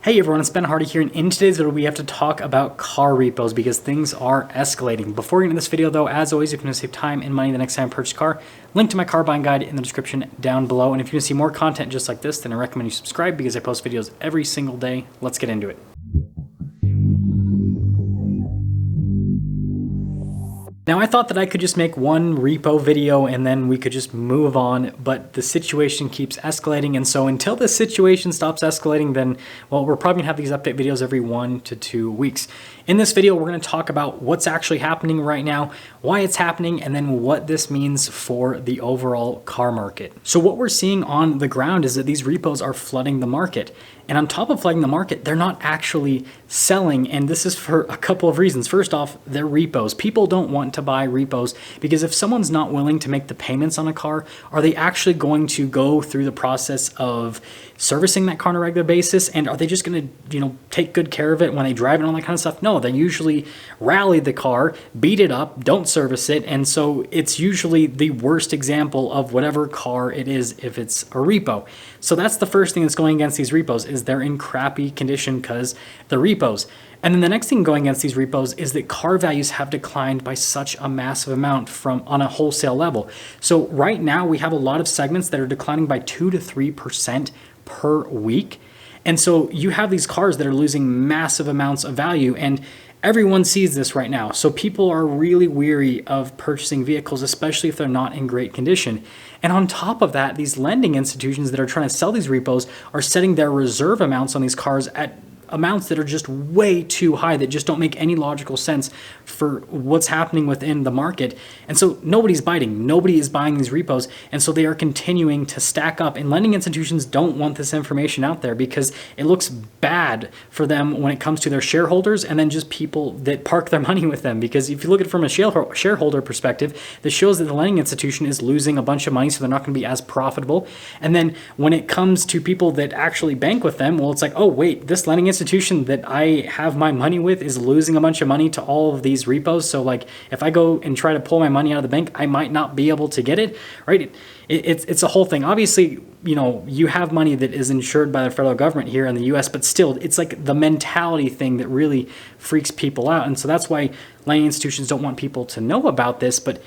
Hey everyone, it's Ben Hardy here, and in today's video we have to talk about car repos because things are escalating. Before we get into this video though, as always, if you want to save time and money the next time you purchase a car, link to my car buying guide in the description down below. And if you want to see more content just like this, then I recommend you subscribe because I post videos every single day. Let's get into it. Now I thought that I could just make one repo video and then we could just move on, but the situation keeps escalating, and so until this situation stops escalating, then, well, we're probably gonna have these update videos every 1 to 2 weeks. In this video, we're gonna talk about what's actually happening right now, why it's happening, and then what this means for the overall car market. So what we're seeing on the ground is that these repos are flooding the market. And on top of flooding the market, they're not actually selling, and this is for a couple of reasons. First off, they're repos. People don't want to buy repos because if someone's not willing to make the payments on a car, are they actually going to go through the process of servicing that car on a regular basis? And are they just going to, take good care of it when they drive it and all that kind of stuff? No, they usually rally the car, beat it up, don't service it, and so it's usually the worst example of whatever car it is if it's a repo. So that's the first thing that's going against these repos, is they're in crappy condition because they're repos. And then the next thing going against these repos is that car values have declined by such a massive amount from on a wholesale level. So right now we have a lot of segments that are declining by 2 to 3% per week. And so you have these cars that are losing massive amounts of value, and everyone sees this right now. So people are really weary of purchasing vehicles, especially if they're not in great condition. And on top of that, these lending institutions that are trying to sell these repos are setting their reserve amounts on these cars at amounts that are just way too high, that just don't make any logical sense for what's happening within the market. And so nobody's biting, nobody is buying these repos, and so they are continuing to stack up, and lending institutions don't want this information out there because it looks bad for them when it comes to their shareholders and then just people that park their money with them. Because if you look at it from a shareholder perspective, this shows that the lending institution is losing a bunch of money, so they're not going to be as profitable. And then when it comes to people that actually bank with them, well, it's like, oh wait, this lending institution that I have my money with is losing a bunch of money to all of these repos. So like if I go and try to pull my money out of the bank, I might not be able to get it, right? It's a whole thing. Obviously, you have money that is insured by the federal government here in the US, but still, it's like the mentality thing that really freaks people out. And so that's why lending institutions don't want people to know about this, but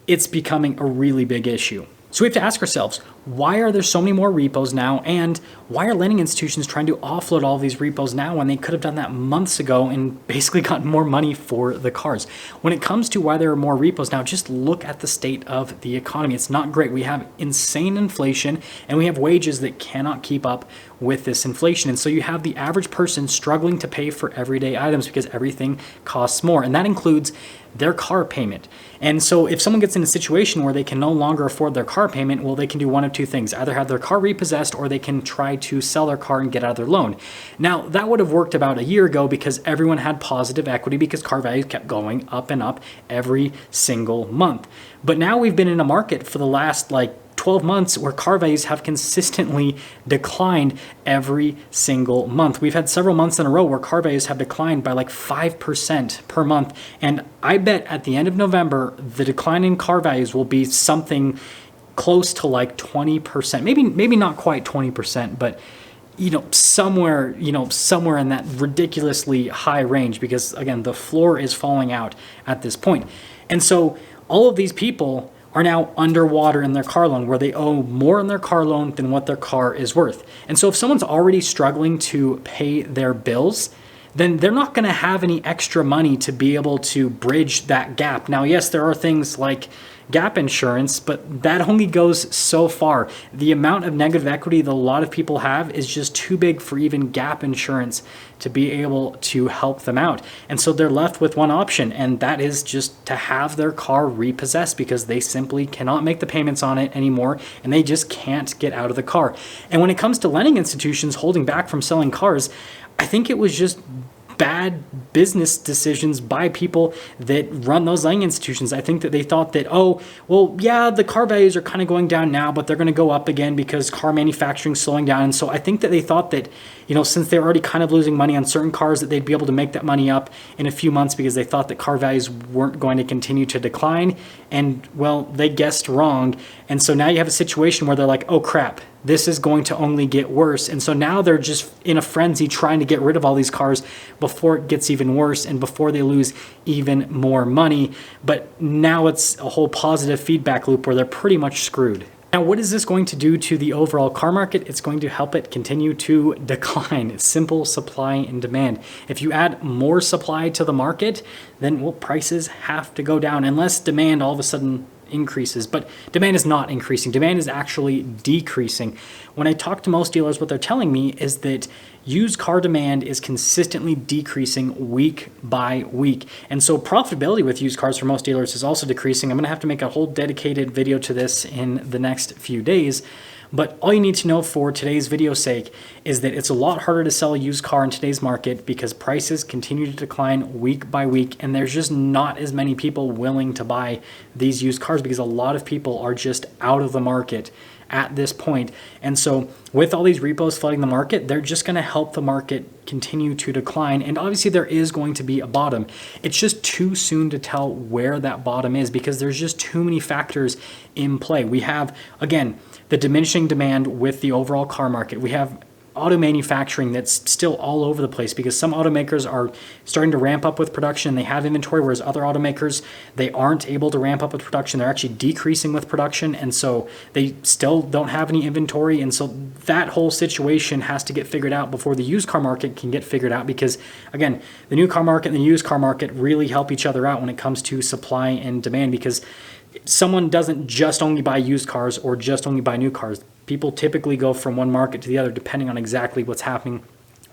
it's becoming a really big issue. So we have to ask ourselves, why are there so many more repos now, and why are lending institutions trying to offload all of these repos now when they could have done that months ago and basically gotten more money for the cars? When it comes to why there are more repos now, just look at the state of the economy. It's not great. We have insane inflation, and we have wages that cannot keep up with this inflation. And so you have the average person struggling to pay for everyday items because everything costs more, and that includes their car payment. And so if someone gets in a situation where they can no longer afford their car payment, well, they can do one of two things: either have their car repossessed or they can try to sell their car and get out of their loan. Now, that would have worked about a year ago because everyone had positive equity because car values kept going up and up every single month. But now we've been in a market for the last 12 months where car values have consistently declined every single month. We've had several months in a row where car values have declined by 5% per month. And I bet at the end of November, the decline in car values will be something close to 20%. Maybe not quite 20%, but somewhere in that ridiculously high range, because again, the floor is falling out at this point. And so all of these people are now underwater in their car loan, where they owe more in their car loan than what their car is worth. And so if someone's already struggling to pay their bills, then they're not going to have any extra money to be able to bridge that gap. Now, yes, there are things like gap insurance, but that only goes so far. The amount of negative equity that a lot of people have is just too big for even gap insurance to be able to help them out. And so they're left with one option, and that is just to have their car repossessed because they simply cannot make the payments on it anymore, and they just can't get out of the car. And when it comes to lending institutions holding back from selling cars, I think it was just bad business decisions by people that run those lending institutions. I think that they thought that, oh, well, yeah, the car values are kind of going down now, but they're going to go up again because car manufacturing is slowing down. And so I think that they thought that, since they're already kind of losing money on certain cars, that they'd be able to make that money up in a few months because they thought that car values weren't going to continue to decline. And well, they guessed wrong. And so now you have a situation where they're like, oh crap, this is going to only get worse. And so now they're just in a frenzy trying to get rid of all these cars before it gets even worse and before they lose even more money. But now it's a whole positive feedback loop where they're pretty much screwed. Now, what is this going to do to the overall car market? It's going to help it continue to decline. It's simple supply and demand. If you add more supply to the market, then well, prices have to go down unless demand all of a sudden increases. But demand is not increasing. Demand is actually decreasing. When I talk to most dealers, what they're telling me is that used car demand is consistently decreasing week by week. And so profitability with used cars for most dealers is also decreasing. I'm going to have to make a whole dedicated video to this in the next few days. But all you need to know for today's video's sake is that it's a lot harder to sell a used car in today's market because prices continue to decline week by week, and there's just not as many people willing to buy these used cars because a lot of people are just out of the market at this point. And so with all these repos flooding the market, they're just going to help the market continue to decline. And obviously there is going to be a bottom. It's just too soon to tell where that bottom is because there's just too many factors in play. We have, again, the diminishing demand with the overall car market. We have auto manufacturing that's still all over the place because some automakers are starting to ramp up with production. They have inventory, whereas other automakers, they aren't able to ramp up with production. They're actually decreasing with production, and so they still don't have any inventory. And so that whole situation has to get figured out before the used car market can get figured out because, again, the new car market and the used car market really help each other out when it comes to supply and demand because someone doesn't just only buy used cars or just only buy new cars. People typically go from one market to the other depending on exactly what's happening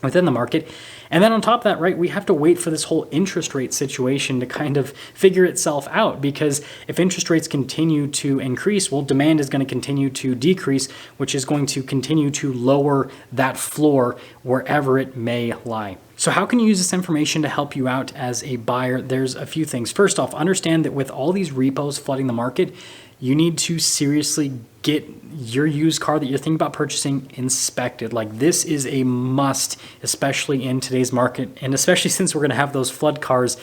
within the market. And then on top of that, right, we have to wait for this whole interest rate situation to kind of figure itself out because if interest rates continue to increase, well, demand is going to continue to decrease, which is going to continue to lower that floor wherever it may lie. So how can you use this information to help you out as a buyer? There's a few things. First off, understand that with all these repos flooding the market, you need to seriously get your used car that you're thinking about purchasing inspected. Like this is a must, especially in today's market, and especially since we're going to have those flood cars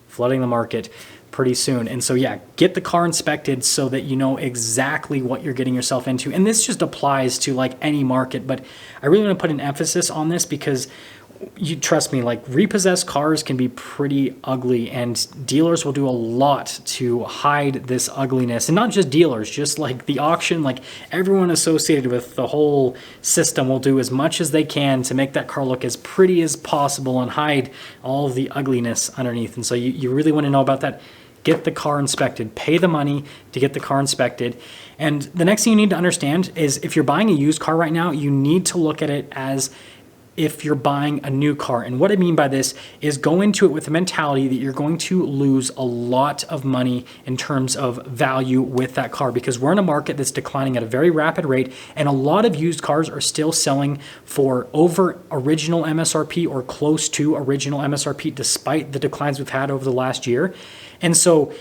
flooding the market pretty soon. And so yeah, get the car inspected so that you know exactly what you're getting yourself into. And this just applies to like any market, but I really want to put an emphasis on this because you trust me, like repossessed cars can be pretty ugly and dealers will do a lot to hide this ugliness. And not just dealers, just like the auction, like everyone associated with the whole system will do as much as they can to make that car look as pretty as possible and hide all of the ugliness underneath. And so you really want to know about that. Get the car inspected, pay the money to get the car inspected. And the next thing you need to understand is if you're buying a used car right now, you need to look at it as if you're buying a new car. And what I mean by this is go into it with the mentality that you're going to lose a lot of money in terms of value with that car because we're in a market that's declining at a very rapid rate and a lot of used cars are still selling for over original MSRP or close to original MSRP despite the declines we've had over the last year. And so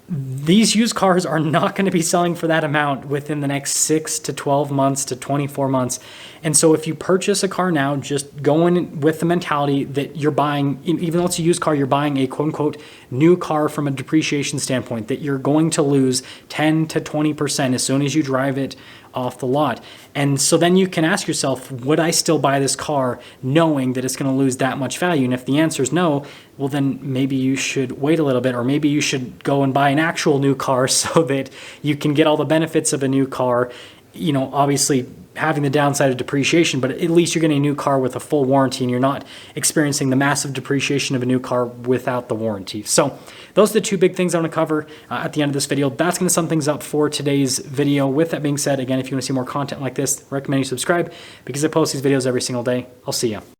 these used cars are not going to be selling for that amount within the next 6 to 12 months to 24 months. And so if you purchase a car now, just go in with the mentality that you're buying, even though it's a used car, you're buying a quote unquote new car from a depreciation standpoint, that you're going to lose 10 to 20% as soon as you drive it off the lot. And so then you can ask yourself, would I still buy this car knowing that it's going to lose that much value? And if the answer is no, well, then maybe you should wait a little bit, or maybe you should go and buy an actual new car so that you can get all the benefits of a new car, you know, obviously having the downside of depreciation, but at least you're getting a new car with a full warranty and you're not experiencing the massive depreciation of a new car without the warranty. So those are the two big things I want to cover at the end of this video. That's going to sum things up for today's video. With that being said, again, if you want to see more content like this, I recommend you subscribe because I post these videos every single day. I'll see you.